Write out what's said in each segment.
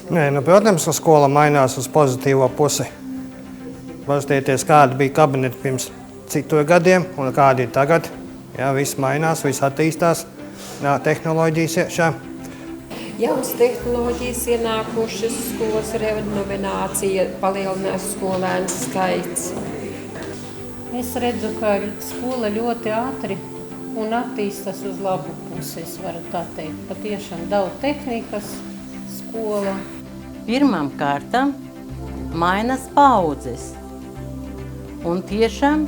Nē, protams, ka skola mainās uz pozitīvo pusi. Paskatieties, kāda bija kabineti pirms citu gadiem un kādi ir tagad. Jā, viss mainās, viss attīstās, tehnoloģijas iekšā. Jaunas tehnoloģijas ienākušas, skolas renovācija, palielinās skolēnu skaits. Es redzu, ka skola ļoti ātri un attīstās uz labu pusi, es varu tā teikt. Patiešām daudz tehnikas, skola. Pirmām kārtām mainās paudzes. Un tiešām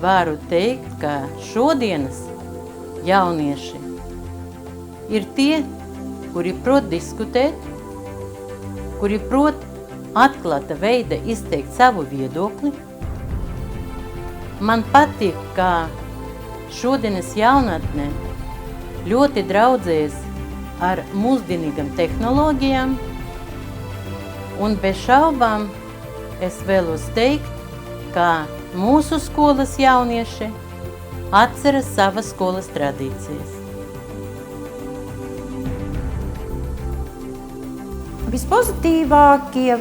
varu teikt, ka šodienas jaunieši ir tie, kuri prot diskutēt, kuri prot atklāta veida izteikt savu viedokli. Man patīk, ka šodienas jaunatne ļoti draudzējas ar mūsdienīgām tehnoloģijām, un bez šaubām es vēlos teikt, ka mūsu skolas jaunieši atceras savas skolas tradīcijas. Vispozitīvākie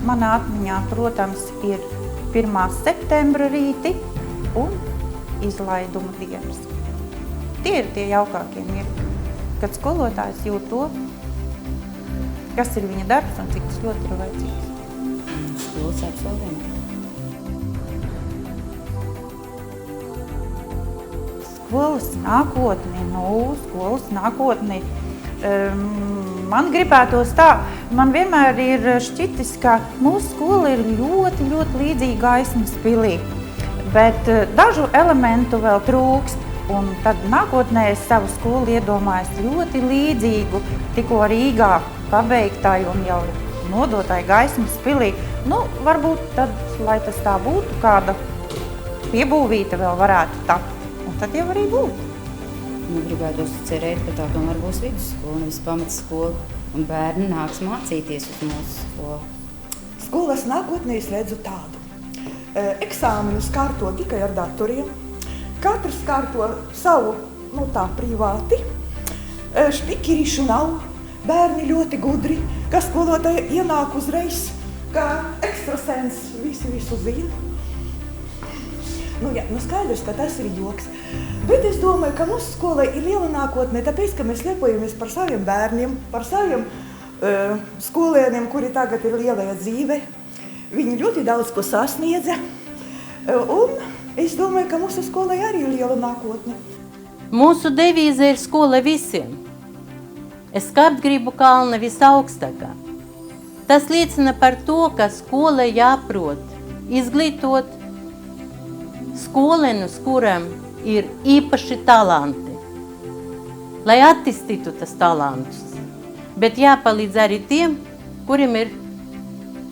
manā atmiņā, protams, ir 1. septembra rīti un izlaiduma dienas. Tie ir tie jaukākie mirkļi, kad skolotājs jūt to, kas ir viņa darbs un cik tas ļoti ir vajadzīgs. Skolas absolventi. Skolas nākotni. Man gribētos tā, man vienmēr ir šķitis, ka mūsu skola ir ļoti, ļoti līdzīga Gaismas pilī, bet dažu elementu vēl trūkst, un tad nākotnē es savu skolu iedomājos ļoti līdzīgu, tikko Rīgā pabeigtai un jau nodotai Gaismas pilī. Varbūt tad, lai tas tā būtu, kāda piebūvīta vēl varētu tapt, un tad jau arī būtu. Gribētos cerēt, ka tā tomēr būs vidusskola, nevis pamatskola, un bērni nāks mācīties uz mūsu skolu. Skolas nākotnē es redzu tādu. Eksāmenus kārto tikai ar datoriem, katrs kārto savu, tā privāti. Špikirišu nav, bērni ļoti gudri, ka skolotāji ienāk uzreiz, kā ekstrasens, visu zina. Skaidrs, ka tas ir joks. Bet es domāju, ka mūsu skolai ir liela nākotne, tāpēc, ka mēs lepojamies par saviem bērniem, par saviem skolēniem, kuri tagad ir lielajā dzīve. Viņi ļoti daudz ko sasniedza. Un es domāju, ka mūsu skolai arī ir liela nākotne. Mūsu devīze ir skola visiem. Es kāpt gribu kalna visaugstākā. Tas liecina par to, ka skola jāprot izglītot skolēnus, kuram ir īpaši talanti, lai attīstītu tas talantus, bet jāpalīdz arī tiem, kuriem ir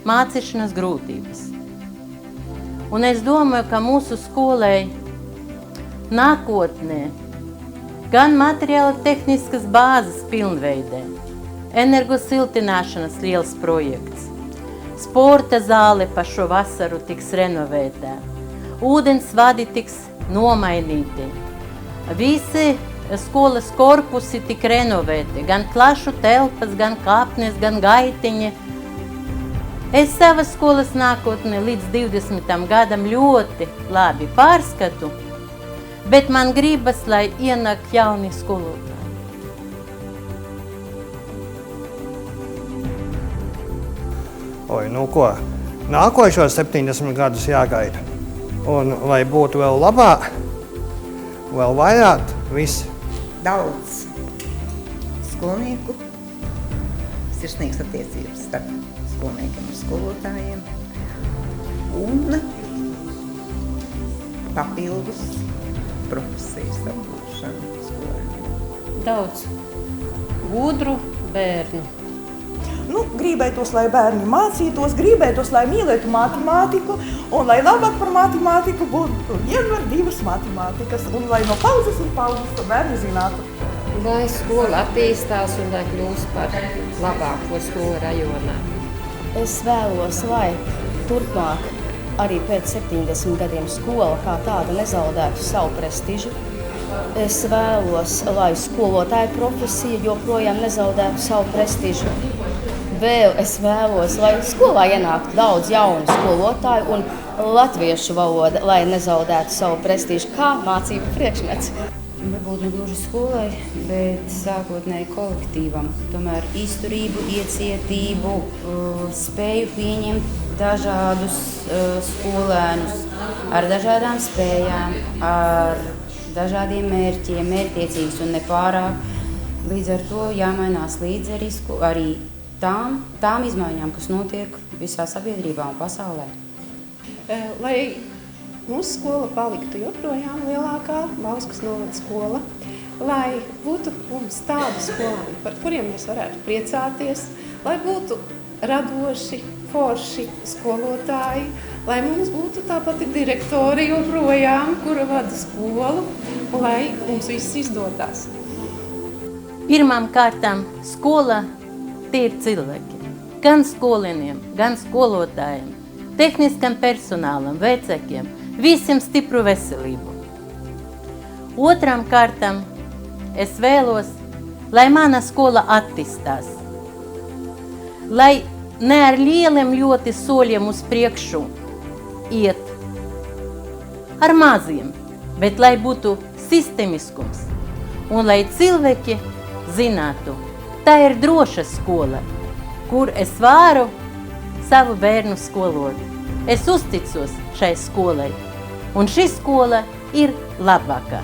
mācīšanas grūtības. Un es domāju, ka mūsu skolai nākotnē gan materiāli tehniskas bāzes pilnveidē, energosiltināšanas liels projekts, sporta zāle pa šo vasaru tiks renovētā, ūdens vadi tiks nomainīti. Visi skolas korpusi tik renovēti, gan klašu telpas, gan kāpnes, gan gaitiņi. Es savas skolas nākotni līdz 20. gadam ļoti labi pārskatu, bet man gribas, lai ienāk jauni skolotāji. Nākošos 70 gadus jāgaida. Un, lai būtu vēl labāk, vēl vairāk, viss. Daudz skolnieku, sirsnīgas attiecības starp skolniekiem un skolotājiem un papildus profesijas apgūšanu skolēniem. Daudz gudru bērnu. Gribētos, lai bērni mācītos, gribētos, lai mīlētu matemātiku, un lai labāk par matemātiku būtu viena vai divas matemātikas, un lai no paudzes un paudzes to bērni zinātu. Lai skola attīstās un lai kļūst par labāko skolu rajonā. Es vēlos, lai turpmāk arī pēc 70 gadiem skola kā tāda nezaudētu savu prestižu. Es vēlos, lai skolotāja profesija joprojām nezaudētu savu prestižu. vēl es vēlos, lai skolā ienāktu daudz jaunu skolotāju un latviešu valoda, lai nezaudētu savu prestīžu kā mācību priekšmets. Varbūt ne gluži skolai, bet sākotnēji kolektīvam. Tomēr izturību, iecietību, spēju pieņemt dažādus skolēnus ar dažādām spējām, ar dažādiem mērķiem, mērķtiecīgs un nepārāk. Līdz ar to jāmainās līdz arī tām izmaiņām, kas notiek visā sabiedrībā un pasaulē. Lai mūsu skola paliktu joprojām lielākā Bauskas novada skola, lai būtu mums tādi skolēni, par kuriem mēs varētu priecāties, lai būtu radoši, forši skolotāji, lai mums būtu tāpat direktori joprojām, kura vada skolu, un lai mums viss izdodās. Pirmām kārtām skola tie ir cilvēki. Gan skolēniem, gan skolotājiem, tehniskam personālam, vecākiem, visiem stipru veselību. Otrām kārtām es vēlos, lai mana skola attīstās, lai ne ar lieliem ļoti soļiem uz priekšu iet, ar maziem, bet lai būtu sistemiskums un lai cilvēki zinātu, tā ir droša skola, kur es varu savu bērnu skolot. Es uzticos šai skolai, un šī skola ir labākā.